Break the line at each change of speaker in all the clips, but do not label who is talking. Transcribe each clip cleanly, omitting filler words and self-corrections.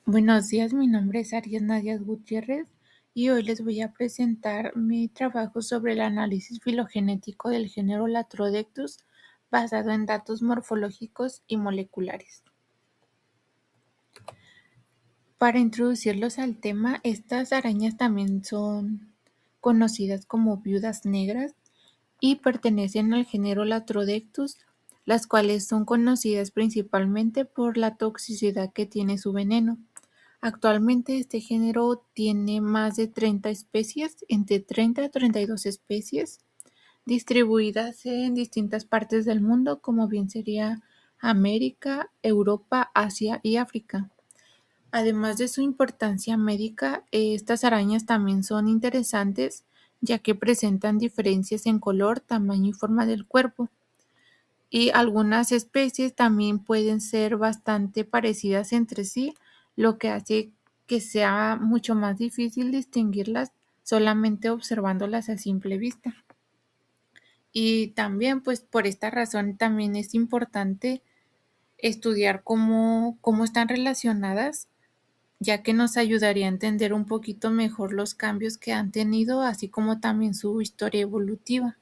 Buenos días, mi nombre es Ariadna Díaz Gutiérrez y hoy les voy a presentar mi trabajo sobre el análisis filogenético del género Latrodectus basado en datos morfológicos y moleculares. Para introducirlos al tema, estas arañas también son conocidas como viudas negras y pertenecen al género Latrodectus, las cuales son conocidas principalmente por la toxicidad que tiene su veneno. Actualmente este género tiene más de 30 especies, entre 30 a 32 especies, distribuidas en distintas partes del mundo, como bien sería América, Europa, Asia y África. Además de su importancia médica, estas arañas también son interesantes, ya que presentan diferencias en color, tamaño y forma del cuerpo. Y algunas especies también pueden ser bastante parecidas entre sí, lo que hace que sea mucho más difícil distinguirlas solamente observándolas a simple vista. Y también, pues por esta razón, también es importante estudiar cómo están relacionadas, ya que nos ayudaría a entender un poquito mejor los cambios que han tenido, así como también su historia evolutiva.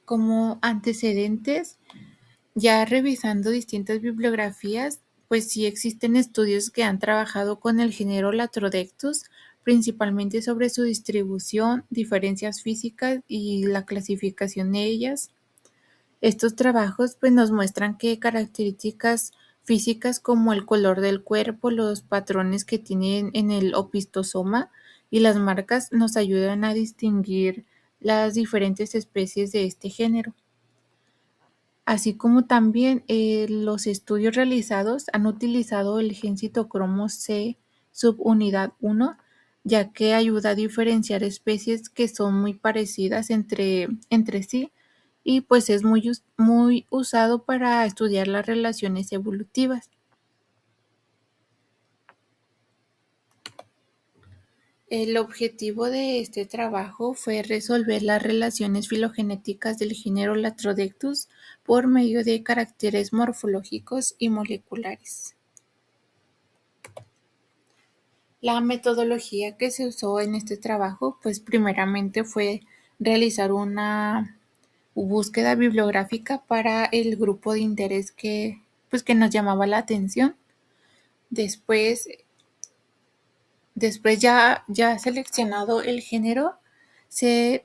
Como antecedentes, ya revisando distintas bibliografías, pues sí existen estudios que han trabajado con el género Latrodectus, principalmente sobre su distribución, diferencias físicas y la clasificación de ellas. Estos trabajos pues nos muestran que características físicas como el color del cuerpo, los patrones que tienen en el opistosoma y las marcas nos ayudan a distinguir las diferentes especies de este género. Así como también los estudios realizados han utilizado el gen citocromo C subunidad 1, ya que ayuda a diferenciar especies que son muy parecidas entre sí y pues es muy usado para estudiar las relaciones evolutivas. El objetivo de este trabajo fue resolver las relaciones filogenéticas del género Latrodectus por medio de caracteres morfológicos y moleculares. La metodología que se usó en este trabajo, pues primeramente fue realizar una búsqueda bibliográfica para el grupo de interés que nos llamaba la atención. Después, después ya seleccionado el género, se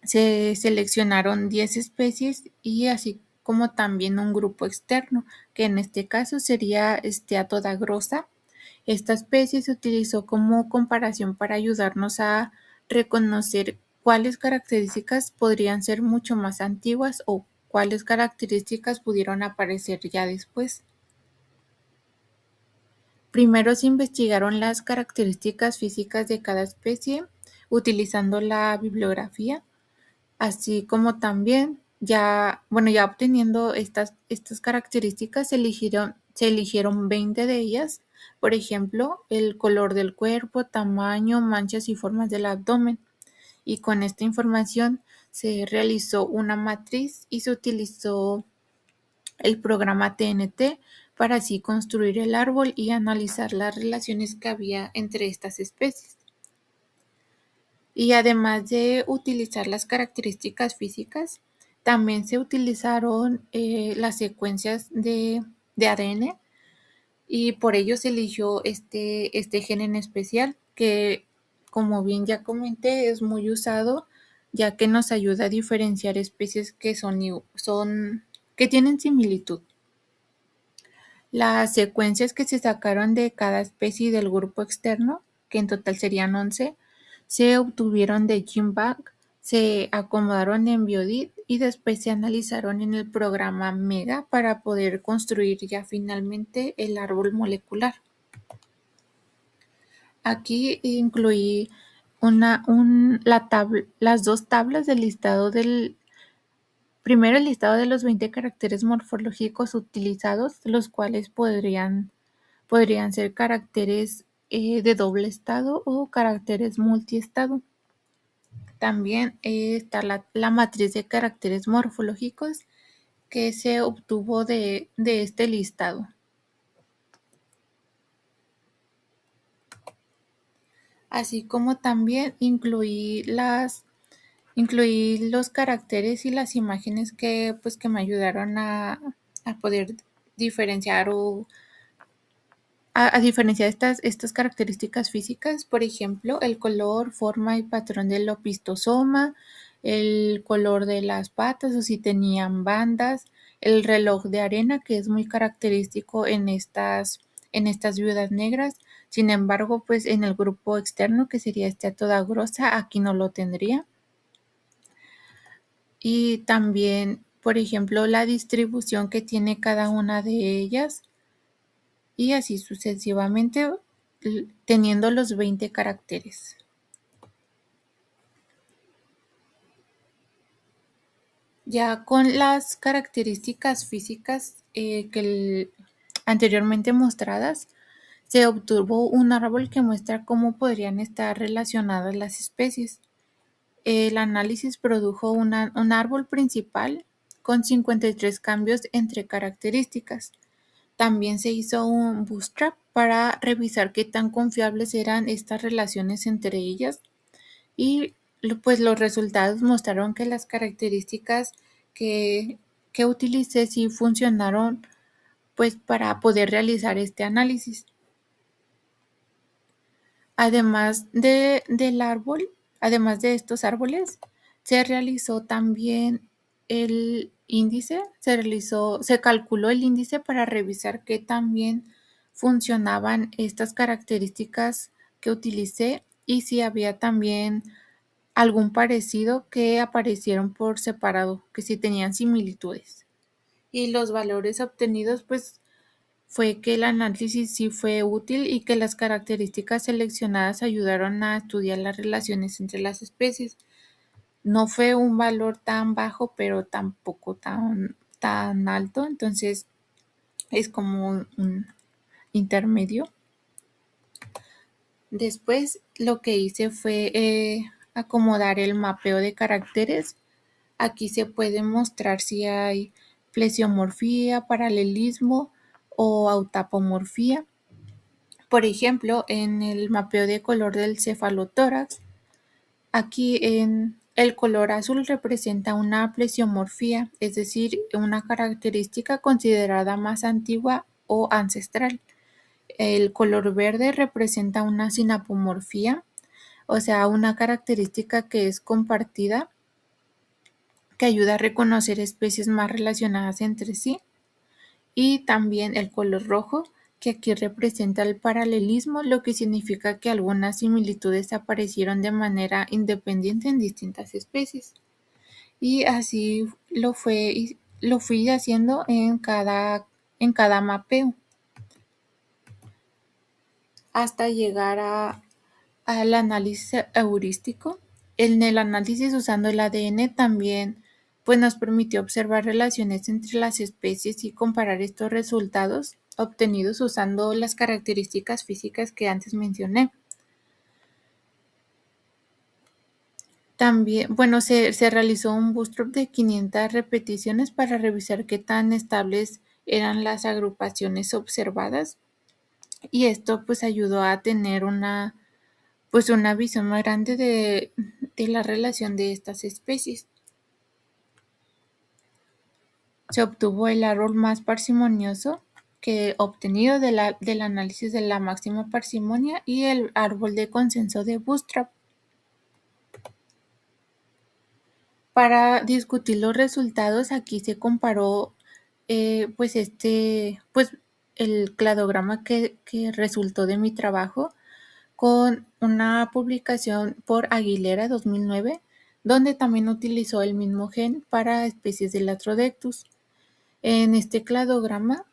Se seleccionaron 10 especies y así como también un grupo externo, que en este caso sería Steatophyta grossa. Esta especie se utilizó como comparación para ayudarnos a reconocer cuáles características podrían ser mucho más antiguas o cuáles características pudieron aparecer ya después. Primero se investigaron las características físicas de cada especie utilizando la bibliografía. Así como también ya obteniendo estas características, se eligieron 20 de ellas, por ejemplo, el color del cuerpo, tamaño, manchas y formas del abdomen. Y con esta información se realizó una matriz y se utilizó el programa TNT para así construir el árbol y analizar las relaciones que había entre estas especies. Y además de utilizar las características físicas, también se utilizaron las secuencias de ADN y por ello se eligió este gen en especial que, como bien ya comenté, es muy usado ya que nos ayuda a diferenciar especies que tienen similitud. Las secuencias que se sacaron de cada especie del grupo externo, que en total serían 11, se obtuvieron de GenBank, se acomodaron en Biodit y después se analizaron en el programa MEGA para poder construir ya finalmente el árbol molecular. Aquí incluí las dos tablas del listado primero el listado de los 20 caracteres morfológicos utilizados, los cuales podrían ser caracteres de doble estado o caracteres multiestado. También está la matriz de caracteres morfológicos que se obtuvo de este listado. así como también incluí los caracteres y las imágenes que pues que me ayudaron a poder diferenciar a diferenciar estas características físicas, por ejemplo, el color, forma y patrón del opistosoma, el color de las patas o si tenían bandas, el reloj de arena, que es muy característico en estas viudas negras. Sin embargo, pues en el grupo externo, que sería este a toda grosa, aquí no lo tendría. Y también, por ejemplo, la distribución que tiene cada una de ellas y así sucesivamente teniendo los 20 caracteres. Ya con las características físicas anteriormente mostradas, se obtuvo un árbol que muestra cómo podrían estar relacionadas las especies. El análisis produjo un árbol principal con 53 cambios entre características. También se hizo un bootstrap para revisar qué tan confiables eran estas relaciones entre ellas y pues los resultados mostraron que las características que, que utilicé sí funcionaron pues para poder realizar este análisis. Del árbol, además de estos árboles, se realizó también el índice, se calculó el índice para revisar qué también funcionaban estas características que utilicé y si había también algún parecido que aparecieron por separado, que si tenían similitudes. Y los valores obtenidos, pues fue que el análisis sí fue útil y que las características seleccionadas ayudaron a estudiar las relaciones entre las especies. No fue un valor tan bajo, pero tampoco tan alto, entonces es como un intermedio. Después lo que hice fue acomodar el mapeo de caracteres. Aquí se puede mostrar si hay plesiomorfía, paralelismo o autapomorfía. Por ejemplo, en el mapeo de color del cefalotórax, aquí en el color azul representa una plesiomorfía, es decir, una característica considerada más antigua o ancestral. El color verde representa una sinapomorfía, o sea, una característica que es compartida, que ayuda a reconocer especies más relacionadas entre sí. Y también el color rojo, que aquí representa el paralelismo, lo que significa que algunas similitudes aparecieron de manera independiente en distintas especies. Y así lo fui haciendo en cada mapeo, hasta llegar al análisis heurístico. En el análisis usando el ADN también pues nos permitió observar relaciones entre las especies y comparar estos resultados obtenidos usando las características físicas que antes mencioné. También, bueno, se realizó un bootstrap de 500 repeticiones para revisar qué tan estables eran las agrupaciones observadas y esto pues ayudó a tener pues una visión más grande de la relación de estas especies. Se obtuvo el árbol más parsimonioso que obtenido del análisis de la máxima parsimonia y el árbol de consenso de Bootstrap. Para discutir los resultados, aquí se comparó pues pues el cladograma que resultó de mi trabajo con una publicación por Aguilera 2009, donde también utilizó el mismo gen para especies de Latrodectus. En este cladograma,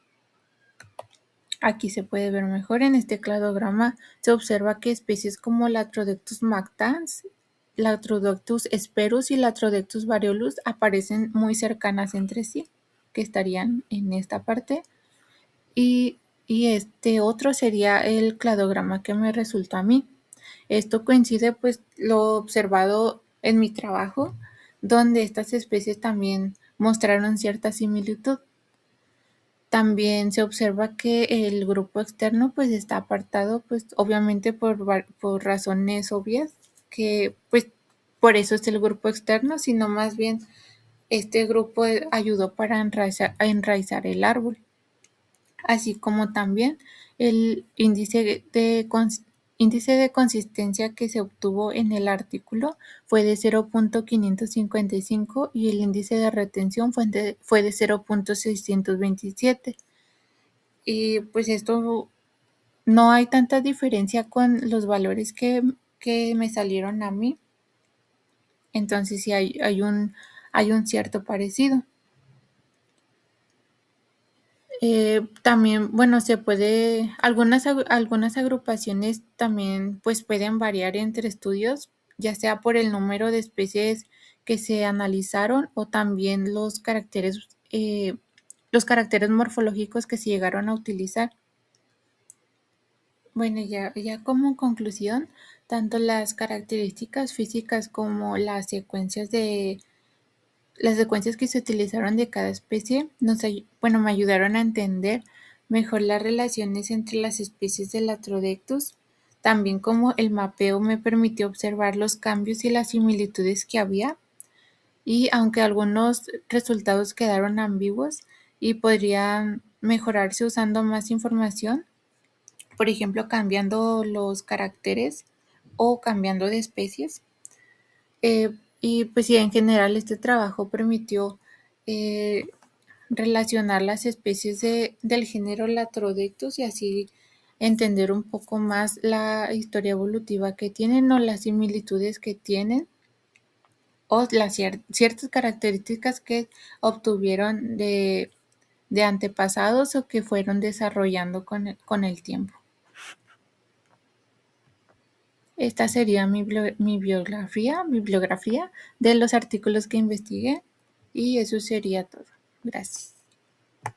aquí se puede ver mejor, en este cladograma se observa que especies como Latrodectus mactans, Latrodectus sperus y Latrodectus variolus aparecen muy cercanas entre sí, que estarían en esta parte. Y, y este otro sería el cladograma que me resultó a mí. Esto coincide pues lo observado en mi trabajo, donde estas especies también mostraron cierta similitud. También se observa que el grupo externo pues está apartado pues obviamente por razones obvias, que pues por eso es el grupo externo, sino más bien este grupo ayudó para enraizar el árbol, así como también el índice de consistencia que se obtuvo en el artículo fue de 0.555 y el índice de retención fue de 0.627. Y pues esto no hay tanta diferencia con los valores que me salieron a mí, entonces sí hay un cierto parecido. También, bueno, algunas agrupaciones también pues pueden variar entre estudios, ya sea por el número de especies que se analizaron o también los caracteres morfológicos que se llegaron a utilizar. Bueno, ya como conclusión, tanto las características físicas como las secuencias que se utilizaron de cada especie me ayudaron a entender mejor las relaciones entre las especies de Latrodectus, también como el mapeo me permitió observar los cambios y las similitudes que había, y aunque algunos resultados quedaron ambiguos y podrían mejorarse usando más información, por ejemplo, cambiando los caracteres o cambiando de especies. Y pues sí, en general este trabajo permitió eh, relacionar las especies del género Latrodectus y así entender un poco más la historia evolutiva que tienen o las similitudes que tienen o las ciertas características que obtuvieron de antepasados o que fueron desarrollando con el tiempo. Esta sería mi bibliografía de los artículos que investigué y eso sería todo. Gracias.